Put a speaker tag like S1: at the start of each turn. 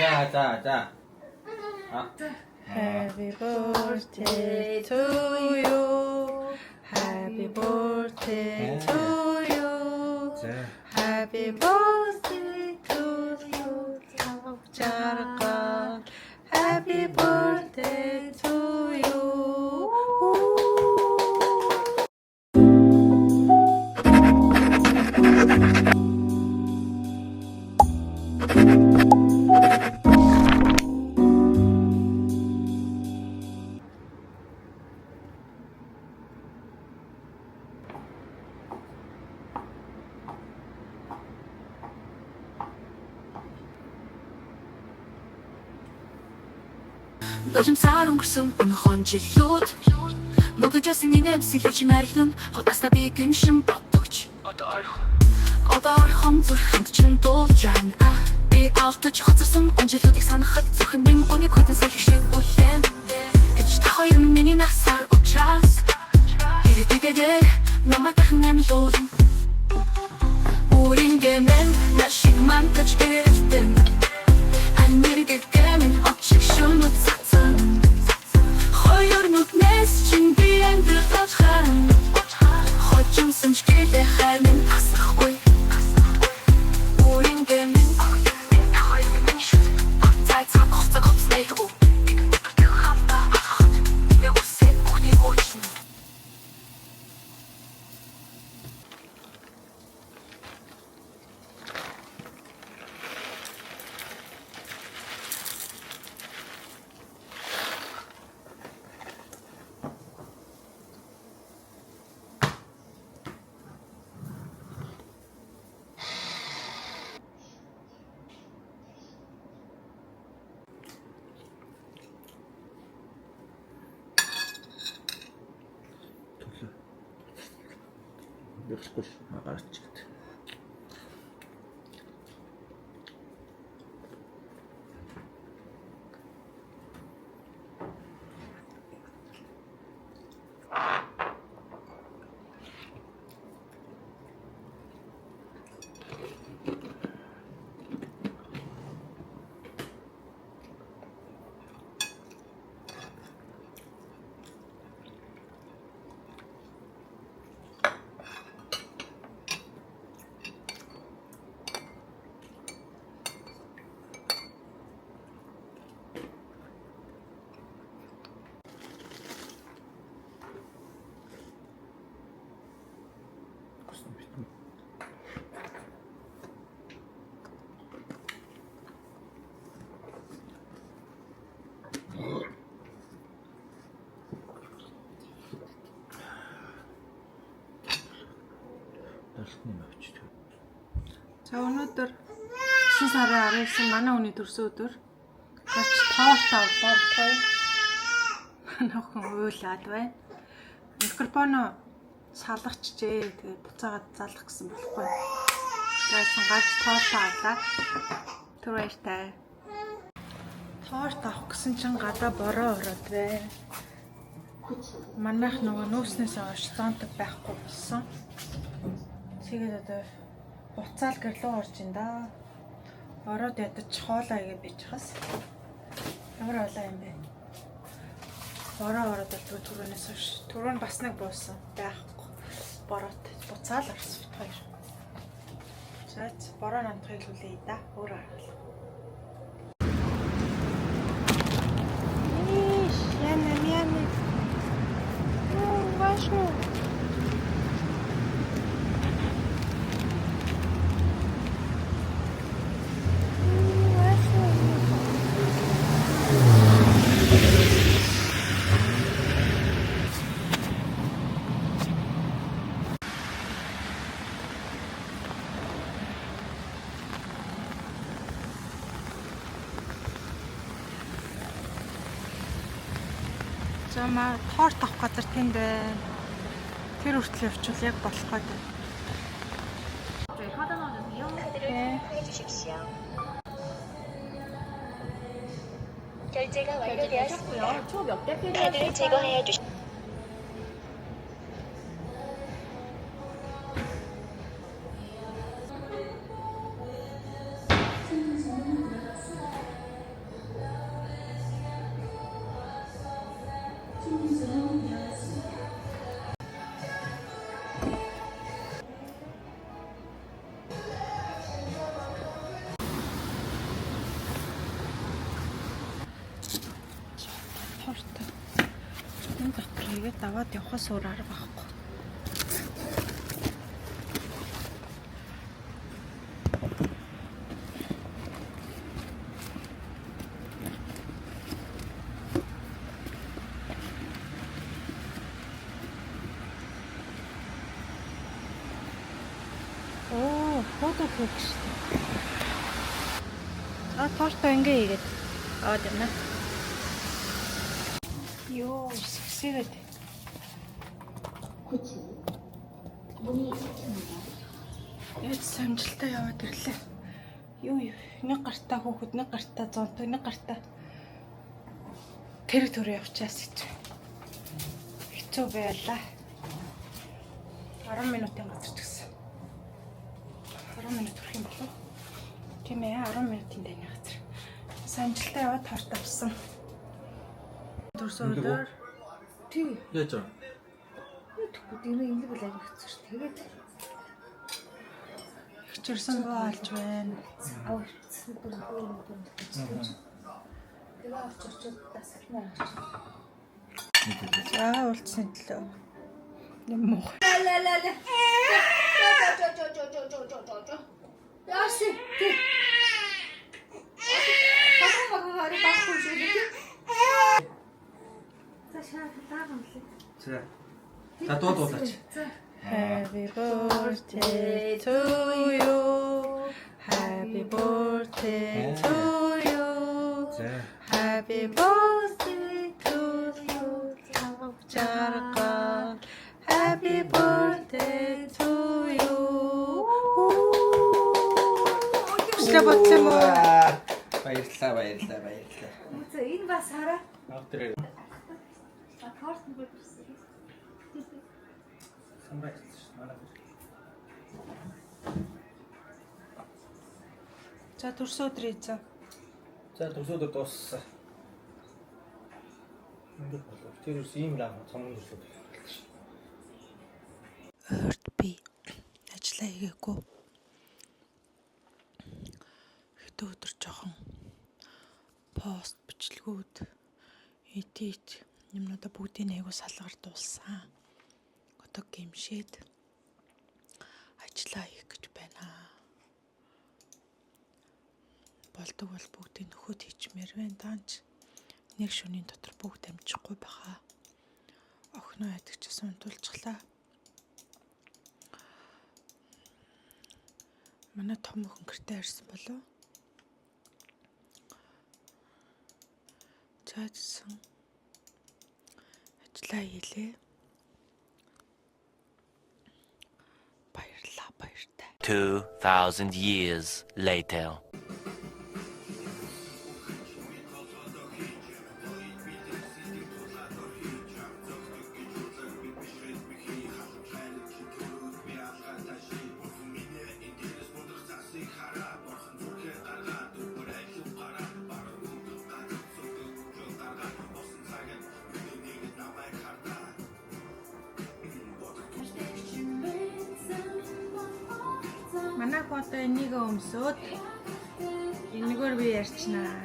S1: 자.
S2: Happy birthday to you. Happy birthday to you. Happy birthday to you. Happy birthday to you.
S3: Должен сарун курсum унхон жилүүд Нүгэж ясын инэм сэлж мэрлэн Хотаста би гиншин бодогч Одоо орхон зүрхэнд чин дуулж байна Би алдаж хоцорсон онжилуудыг санахад Зүрхэн минь үнийг хотон сэлэх шиг үлэн Гэж та хоёр миний насаар учраас Хэрэг намайг дахин амьлуулна 우린 개맨 나 식만 touch getting I need to get going 어찌 춤을 탔던 허여른 옷내스 준비한 들어간 허좀 숨쉬게 하는 아사회 우린 개맨 허여른 슛 잘 잡고 내고 한바 내 옷에 우리 오신
S1: 역시 알았지.
S2: За өнөөдөр 9 сарын 19 манай хүний төрсөн өдөр. Гарч тоортой болтой. Нөхөн уйлаад байна. Микрофоно салгачжээ. Тэгээд буцаагаад залах гэсэн болохгүй. Тэгсэн гарч тоортой авлаа. Тэр баяртай. Тоорт авах гэсэн чинь гадаа бороо ороод байна. Манайх нөгөө нөөснөөс хойш зонтог байхгүй болсон. Тэгээд одоо буцаал гэрлөө орж ин да. Ороод ядаж хоолоо игээ бич хас. Ямар болоо юм бэ? Бороо ороод бол түрүүнээс хойш. Түрүүн бас нэг буусан байхгүй. Бороот буцаал орсон бит хоёр. За бороо намтхыг хүлээе да. Өөр арга. Яна. Важно. Зама торт авах газар тэнд байна. Тэр хүртэл явчихвал яг болох гэдэг.
S4: 카드 넣어주세요. 카드를 사용해 주십시오. 결제가 완료되었습니다. 총 몇 개 필요하실까요? 카드를 제거해야 주십시오.
S2: хийгээд аваад явахаас өөр арга байхгүй. Фото хийх шүү дээ. Тоортой ингээ хийгээд аваад явна. Йоо, сэгсэгээд. Яд самжилтаа яваад ирлээ. Юу нэг гартаа хөөхд, нэг гартаа зонтой, нэг гартаа тэр төрөө явчаас хэцүү байлаа. 10 минутын газар тгсэн. 10 минут хүрэх юм болов. Тийм ээ, 10 минутын дайны газар. Самжилтаа яваад торт авсан. Төрсөн өдөр. Тий.
S1: Яаж вэ?
S2: Тэгвэл энэ ингэ бол авчихсан шүү. Тэгээд хичэрсэн боолж байна.
S4: авчихсан бүр тэгээд авчихсан тасална.
S2: За уулзсан төлөө. Юм уу?
S4: Яаси. Хагаагаар байхгүй шүү дээ. За шаад таагаамлаа.
S1: За. Та дуулаач.
S2: Happy birthday to you. Happy birthday to you.
S1: За.
S2: Happy birthday to you. Жаргал. Happy birthday to you. Хүслээ бодлоо мó.
S1: Баярлалаа.
S4: За энэ бас хараа.
S1: Автрээ.
S4: Торт нь бүрсэн.
S2: За төрсөн өдөр ийзээ.
S1: За төсөөд дууссан. Ингээд болов. Тэр үс ийм лам цомон төсөөд.
S2: Өөрт би ажиллаа хийгээгүй. Хэдэн өдөр жоохон пост бичлэгүүд эдит юмнуудаа бүгдийг айгу салгаар дуулсан. Одоо гимшээд ажиллаа хийх гэж байна. Болдог бол бүгдийг нөхөд хийчмээр байна. Таанч нэг шөнийн дотор бүгд амжихгүй баха. Охиноо ядагчсан унтуулчихлаа. Манай том охин гэртээ ирсэн болов. Цаадсан. Ажиллаа хийлээ. Баяртай.
S5: 2,000 years later.
S2: Манай фото энийг өмсөөд энэгээр би ярьчнаа.